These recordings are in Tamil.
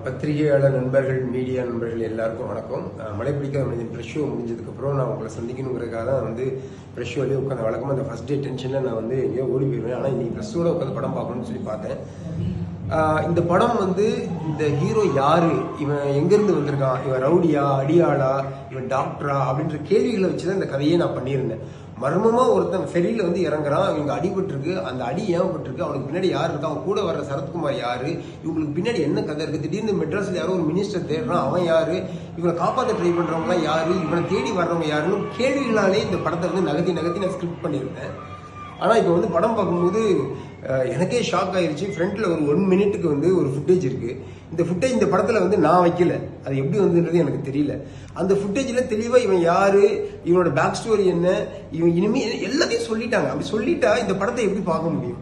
பத்திரிகையாளர் நண்பர்கள், மீடியா நண்பர்கள் எல்லாருக்கும் வணக்கம். மழை பிடிக்காத மனிதன் ப்ரெஷ் ஷோ முடிஞ்சதுக்கப்புறம் நான் உங்களை சந்திக்கணுங்கிறதுக்காக தான் வந்து ப்ரெஷ் ஷோலேயே உட்காந்து வழக்கமாக அந்த ஃபஸ்ட் டே டென்ஷனில் நான் வந்து எங்கேயோ ஓடி போயிடுவேன். ஆனால் இன்னைக்கு ப்ரெஷ் ஷோவில் உட்காந்து படம் பார்க்கணும்னு சொல்லி பார்த்தேன். இந்த படம் வந்து இந்த ஹீரோ யாரு, இவன் எங்கேருந்து வந்திருக்கான், இவன் ரவுடியா, அடியாளா, இவன் டாக்டரா அப்படின்ற கேள்விகளை வச்சு தான் இந்த கதையே நான் பண்ணியிருந்தேன். மர்மமாக ஒருத்தன் ஃபெரியில் வந்து இறங்குறான், இவங்க அடிபட்டிருக்கு, அந்த அடி ஏன் பட்டிருக்கு, அவனுக்கு பின்னாடி யார் இருக்கா, அவன் கூட வர்ற சரத்குமார் யாரு, இவங்களுக்கு பின்னாடி என்ன கதை இருக்குது, திடீர்னு மெட்ராஸில் யாரோ ஒரு மினிஸ்டர் தேடுறான், அவன் யாரு, இவனை காப்பாற்ற ட்ரை பண்ணுறவங்களாம் யாரு, இவனை தேடி வர்றவங்க யாருன்னு கேள்விகளாலே இந்த படத்தை வந்து நகர்த்தி நான் ஸ்கிரிப்ட் பண்ணியிருந்தேன். ஆனால் இப்போ வந்து படம் பார்க்கும்போது எனக்கே ஷாக் ஆயிடுச்சு. ஃப்ரண்ட்டில் ஒரு 1 மினிட்டுக்கு வந்து ஒரு ஃபுட்டேஜ் இருக்குது. இந்த ஃபுட்டேஜ் இந்த படத்தில் வந்து நான் வைக்கல, அது எப்படி வந்துன்றது எனக்கு தெரியல. அந்த ஃபுட்டேஜில் தெளிவாக இவன் யார், இவனோட பேக் ஸ்டோரி என்ன, இவன் இனிமேல் எல்லாத்தையும் சொல்லிட்டாங்க. அப்படி சொல்லிட்டா இந்த படத்தை எப்படி பார்க்க முடியும்?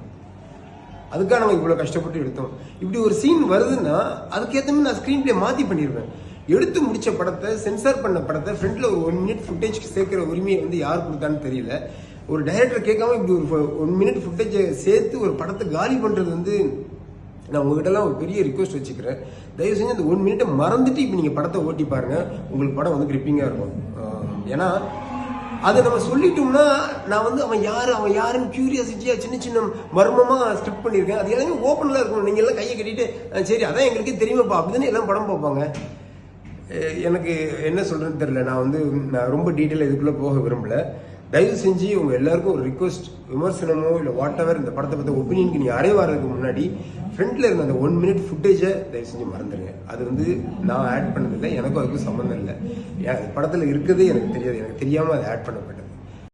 அதுக்காக நம்ம இவ்வளோ கஷ்டப்பட்டு எடுத்தோம். இப்படி ஒரு சீன் வருதுன்னா அதுக்கேற்ற மாதிரி நான் ஸ்க்ரீன் பிளே மாற்றி பண்ணிடுவேன். எடுத்து முடிச்ச படத்தை, சென்சார் பண்ண படத்தை ஃப்ரண்ட்டில் ஒரு 1 மினிட் ஃபுட்டேஜ்க்கு சேர்க்குற உரிமையை வந்து யார் கொடுத்தான்னு தெரியல. ஒரு டைரக்டர் கேட்காம இப்படி ஒரு 1 மினிட் ஃபுட்டேஜை சேர்த்து ஒரு படத்தை காலி பண்ணுறது வந்து நான் உங்ககிட்டலாம் ஒரு பெரிய ரிக்வஸ்ட் வச்சுக்கிறேன். தயவு செஞ்சு அந்த 1 மினிட்டை மறந்துட்டு இப்போ நீங்கள் படத்தை ஓட்டி பாருங்கள், உங்களுக்கு படம் வந்து கிரிப்பிங்காக இருக்கும். ஏன்னா அதை நம்ம சொல்லிட்டோம்னா நான் வந்து அவன் யாருன்னு கியூரியாசிட்டியாக சின்ன சின்ன மர்மமாக ஸ்கிரிப்ட் பண்ணியிருக்கேன். அது எல்லாமே ஓப்பனில் இருக்கணும். நீங்கள் எல்லாம் கையை கட்டிட்டு சரி அதான் எங்களுக்கே தெரியுமாப்பா அப்படிதானே எல்லாம் படம் பார்ப்பாங்க. எனக்கு என்ன சொல்கிறதுன்னு தெரியல. நான் ரொம்ப டீட்டெயிலாக இதுக்குள்ளே போக விரும்பல. தயவு செஞ்சு உங்கள் எல்லாருக்கும் ஒரு ரிக்வஸ்ட், விமர்சனமோ இல்லை வாட் எவர் இந்த படத்தை பற்றி ஒப்பீனியனுக்கு நீங்கள் வரதுக்கு முன்னாடி ஃப்ரண்ட்டில் இருந்த அந்த 1 மினிட் ஃபுட்டேஜை தயவு செஞ்சு மறந்துடுங்க. அது வந்து நான் ஆட் பண்ணதில்லை, எனக்கும் அதுக்கும் சம்மந்தம் இல்லை. படத்தில் இருக்கிறதே எனக்கு தெரியாது, எனக்கு தெரியாமல் அதை ஆட் பண்ணப்பட்டது.